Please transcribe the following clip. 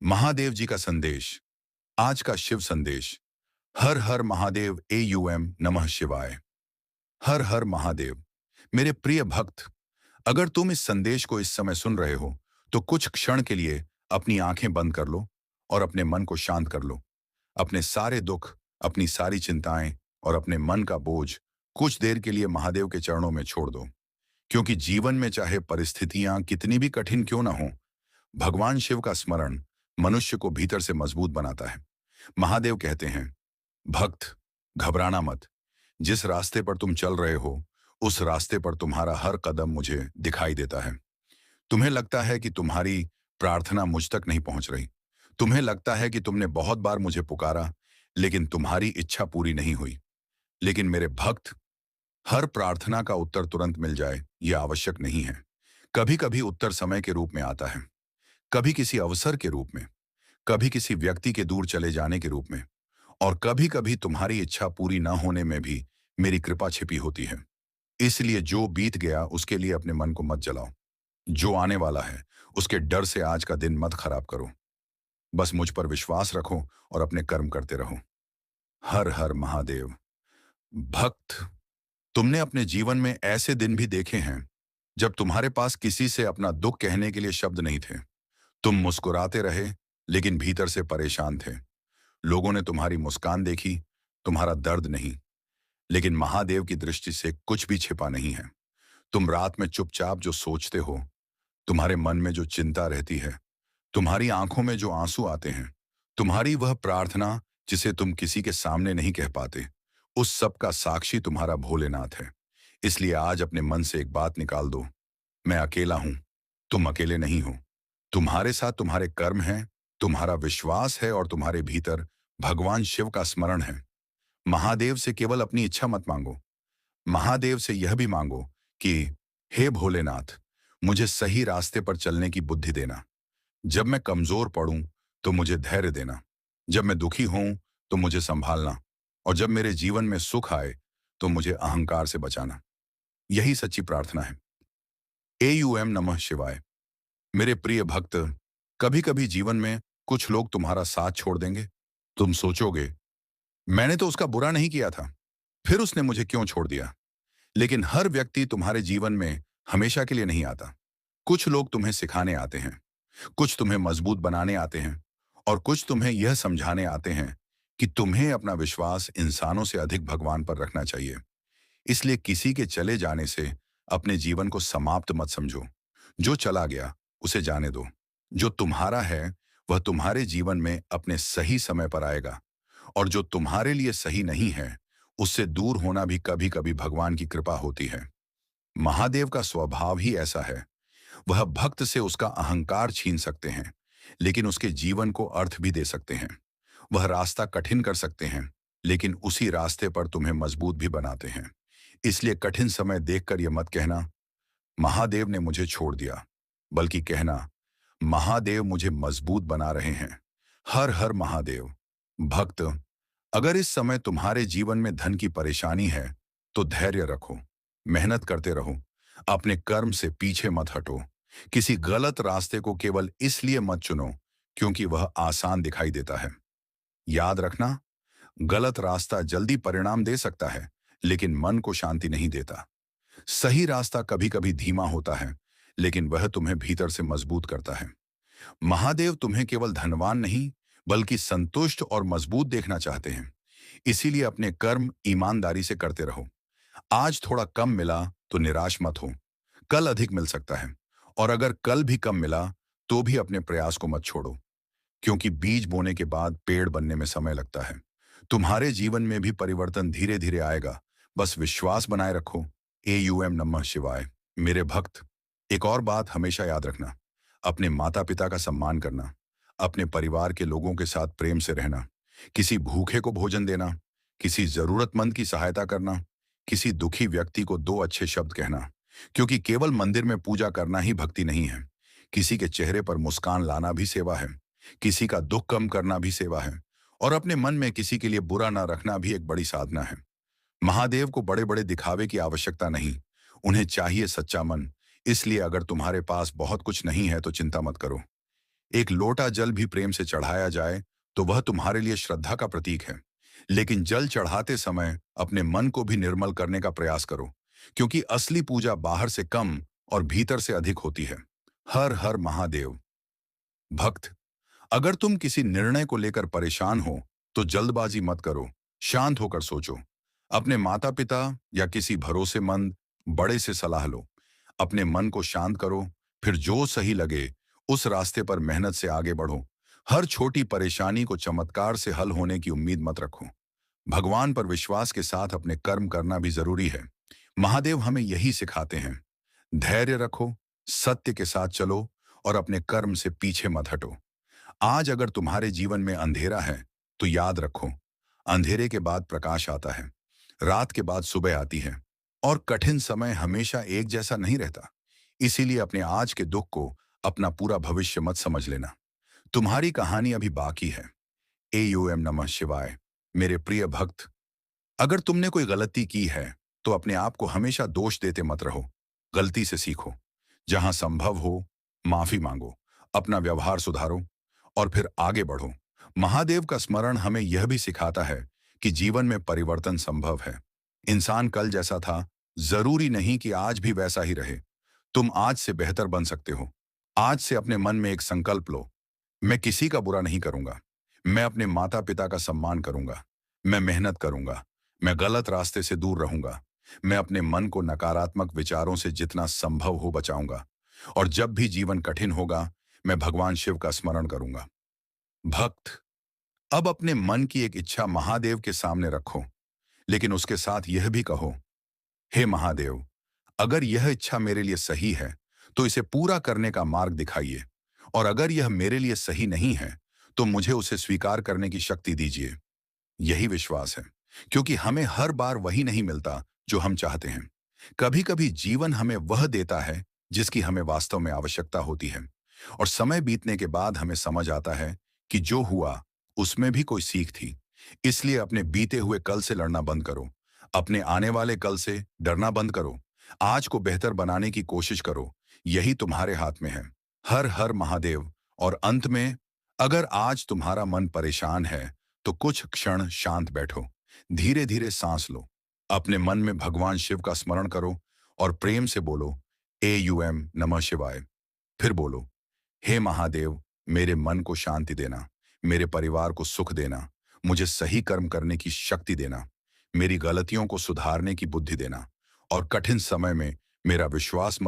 महादेव जी का संदेश। आज का शिव संदेश। हर हर महादेव AUM नमः शिवाय। हर हर महादेव। मेरे प्रिय भक्त, अगर तुम इस संदेश को इस समय सुन रहे हो तो कुछ क्षण के लिए अपनी आंखें बंद कर लो और अपने मन को शांत कर लो। अपने सारे दुख, अपनी सारी चिंताएं और अपने मन का बोझ कुछ देर के लिए महादेव के चरणों में छोड़ दो। क्योंकि जीवन में चाहे परिस्थितियां कितनी भी कठिन क्यों ना हो, भगवान शिव का स्मरण मनुष्य को भीतर से मजबूत बनाता है। महादेव कहते हैं, भक्त, घबराना मत। जिस रास्ते पर तुम चल रहे हो उस रास्ते पर तुम्हारा हर कदम मुझे दिखाई देता है। तुम्हें लगता है कि तुम्हारी प्रार्थना मुझ तक नहीं पहुंच रही। तुम्हें लगता है कि तुमने बहुत बार मुझे पुकारा लेकिन तुम्हारी इच्छा पूरी नहीं हुई। लेकिन मेरे भक्त, हर प्रार्थना का उत्तर तुरंत मिल जाए यह आवश्यक नहीं है। कभी कभी उत्तर समय के रूप में आता है, कभी किसी अवसर के रूप में, कभी किसी व्यक्ति के दूर चले जाने के रूप में, और कभी कभी तुम्हारी इच्छा पूरी न होने में भी मेरी कृपा छिपी होती है। इसलिए जो बीत गया उसके लिए अपने मन को मत जलाओ। जो आने वाला है उसके डर से आज का दिन मत खराब करो। बस मुझ पर विश्वास रखो और अपने कर्म करते रहो। हर हर महादेव। भक्त, तुमने अपने जीवन में ऐसे दिन भी देखे हैं जब तुम्हारे पास किसी से अपना दुख कहने के लिए शब्द नहीं थे। तुम मुस्कुराते रहे लेकिन भीतर से परेशान थे। लोगों ने तुम्हारी मुस्कान देखी, तुम्हारा दर्द नहीं। लेकिन महादेव की दृष्टि से कुछ भी छिपा नहीं है। तुम रात में चुपचाप जो सोचते हो, तुम्हारे मन में जो चिंता रहती है, तुम्हारी आंखों में जो आंसू आते हैं, तुम्हारी वह प्रार्थना जिसे तुम किसी के सामने नहीं कह पाते, उस सब का साक्षी तुम्हारा भोलेनाथ है। इसलिए आज अपने मन से एक बात निकाल दो, मैं अकेला हूं। तुम अकेले नहीं हो। तुम्हारे साथ तुम्हारे कर्म हैं, तुम्हारा विश्वास है और तुम्हारे भीतर भगवान शिव का स्मरण है। महादेव से केवल अपनी इच्छा मत मांगो, महादेव से यह भी मांगो कि हे भोलेनाथ, मुझे सही रास्ते पर चलने की बुद्धि देना। जब मैं कमजोर पड़ूं तो मुझे धैर्य देना। जब मैं दुखी हूं तो मुझे संभालना। और जब मेरे जीवन में सुख आए तो मुझे अहंकार से बचाना। यही सच्ची प्रार्थना है। AUM नमः शिवाय। मेरे प्रिय भक्त, कभी कभी जीवन में कुछ लोग तुम्हारा साथ छोड़ देंगे। तुम सोचोगे, मैंने तो उसका बुरा नहीं किया था, फिर उसने मुझे क्यों छोड़ दिया। लेकिन हर व्यक्ति तुम्हारे जीवन में हमेशा के लिए नहीं आता। कुछ लोग तुम्हें सिखाने आते हैं, कुछ तुम्हें मजबूत बनाने आते हैं, और कुछ तुम्हें यह समझाने आते हैं कि तुम्हें अपना विश्वास इंसानों से अधिक भगवान पर रखना चाहिए। इसलिए किसी के चले जाने से अपने जीवन को समाप्त मत समझो। जो चला गया उसे जाने दो। जो तुम्हारा है वह तुम्हारे जीवन में अपने सही समय पर आएगा, और जो तुम्हारे लिए सही नहीं है उससे दूर होना भी कभी कभी भगवान की कृपा होती है। महादेव का स्वभाव ही ऐसा है। वह भक्त से उसका अहंकार छीन सकते हैं, लेकिन उसके जीवन को अर्थ भी दे सकते हैं। वह रास्ता कठिन कर सकते हैं, लेकिन उसी रास्ते पर तुम्हें मजबूत भी बनाते हैं। इसलिए कठिन समय देखकर यह मत कहना, महादेव ने मुझे छोड़ दिया, बल्कि कहना, महादेव मुझे मजबूत बना रहे हैं। हर हर महादेव। भक्त, अगर इस समय तुम्हारे जीवन में धन की परेशानी है तो धैर्य रखो, मेहनत करते रहो, अपने कर्म से पीछे मत हटो। किसी गलत रास्ते को केवल इसलिए मत चुनो क्योंकि वह आसान दिखाई देता है। याद रखना, गलत रास्ता जल्दी परिणाम दे सकता है लेकिन मन को शांति नहीं देता। सही रास्ता कभी कभी धीमा होता है, लेकिन वह तुम्हें भीतर से मजबूत करता है। महादेव तुम्हें केवल धनवान नहीं बल्कि संतुष्ट और मजबूत देखना चाहते हैं। इसीलिए अपने कर्म ईमानदारी से करते रहो। आज थोड़ा कम मिला तो निराश मत हो, कल अधिक मिल सकता है। और अगर कल भी कम मिला तो भी अपने प्रयास को मत छोड़ो, क्योंकि बीज बोने के बाद पेड़ बनने में समय लगता है। तुम्हारे जीवन में भी परिवर्तन धीरे धीरे आएगा। बस विश्वास बनाए रखो। AUM नमः शिवाय। मेरे भक्त, एक और बात हमेशा याद रखना, अपने माता पिता का सम्मान करना, अपने परिवार के लोगों के साथ प्रेम से रहना, किसी भूखे को भोजन देना, किसी जरूरतमंद की सहायता करना, किसी दुखी व्यक्ति को दो अच्छे शब्द कहना। क्योंकि केवल मंदिर में पूजा करना ही भक्ति नहीं है, किसी के चेहरे पर मुस्कान लाना भी सेवा है, किसी का दुख कम करना भी सेवा है, और अपने मन में किसी के लिए बुरा ना रखना भी एक बड़ी साधना है। महादेव को बड़े बड़े दिखावे की आवश्यकता नहीं, उन्हें चाहिए सच्चा मन। इसलिए अगर तुम्हारे पास बहुत कुछ नहीं है तो चिंता मत करो। एक लोटा जल भी प्रेम से चढ़ाया जाए तो वह तुम्हारे लिए श्रद्धा का प्रतीक है। लेकिन जल चढ़ाते समय अपने मन को भी निर्मल करने का प्रयास करो, क्योंकि असली पूजा बाहर से कम और भीतर से अधिक होती है। हर हर महादेव। भक्त, अगर तुम किसी निर्णय को लेकर परेशान हो तो जल्दबाजी मत करो, शांत होकर सोचो। अपने माता पिता या किसी भरोसेमंद बड़े से सलाह लो। अपने मन को शांत करो, फिर जो सही लगे उस रास्ते पर मेहनत से आगे बढ़ो। हर छोटी परेशानी को चमत्कार से हल होने की उम्मीद मत रखो। भगवान पर विश्वास के साथ अपने कर्म करना भी जरूरी है। महादेव हमें यही सिखाते हैं। धैर्य रखो, सत्य के साथ चलो और अपने कर्म से पीछे मत हटो। आज अगर तुम्हारे जीवन में अंधेरा है तो याद रखो, अंधेरे के बाद प्रकाश आता है, रात के बाद सुबह आती है, और कठिन समय हमेशा एक जैसा नहीं रहता। इसीलिए अपने आज के दुख को अपना पूरा भविष्य मत समझ लेना। तुम्हारी कहानी अभी बाकी है। AUM नमः शिवाय। मेरे प्रिय भक्त, अगर तुमने कोई गलती की है तो अपने आप को हमेशा दोष देते मत रहो। गलती से सीखो, जहां संभव हो माफी मांगो, अपना व्यवहार सुधारो और फिर आगे बढ़ो। महादेव का स्मरण हमें यह भी सिखाता है कि जीवन में परिवर्तन संभव है। इंसान कल जैसा था, जरूरी नहीं कि आज भी वैसा ही रहे। तुम आज से बेहतर बन सकते हो। आज से अपने मन में एक संकल्प लो, मैं किसी का बुरा नहीं करूंगा, मैं अपने माता पिता का सम्मान करूंगा, मैं मेहनत करूंगा, मैं गलत रास्ते से दूर रहूंगा, मैं अपने मन को नकारात्मक विचारों से जितना संभव हो बचाऊंगा, और जब भी जीवन कठिन होगा मैं भगवान शिव का स्मरण करूंगा। भक्त, अब अपने मन की एक इच्छा महादेव के सामने रखो, लेकिन उसके साथ यह भी कहो, हे महादेव, अगर यह इच्छा मेरे लिए सही है तो इसे पूरा करने का मार्ग दिखाइए, और अगर यह मेरे लिए सही नहीं है तो मुझे उसे स्वीकार करने की शक्ति दीजिए। यही विश्वास है, क्योंकि हमें हर बार वही नहीं मिलता जो हम चाहते हैं। कभी कभी जीवन हमें वह देता है जिसकी हमें वास्तव में आवश्यकता होती है, और समय बीतने के बाद हमें समझ आता है कि जो हुआ उसमें भी कोई सीख थी। इसलिए अपने बीते हुए कल से लड़ना बंद करो, अपने आने वाले कल से डरना बंद करो। आज को बेहतर बनाने की कोशिश करो, यही तुम्हारे हाथ में है। हर हर महादेव। और अंत में, अगर आज तुम्हारा मन परेशान है तो कुछ क्षण शांत बैठो, धीरे धीरे सांस लो, अपने मन में भगवान शिव का स्मरण करो और प्रेम से बोलो, AUM नमः शिवाय। फिर बोलो, हे महादेव, मेरे मन को शांति देना, मेरे परिवार को सुख देना, मुझे सही कर्म करने की शक्ति देना, मेरी गलतियों को सुधारने की बुद्धि देना, और कठिन समय में मेरा विश्वास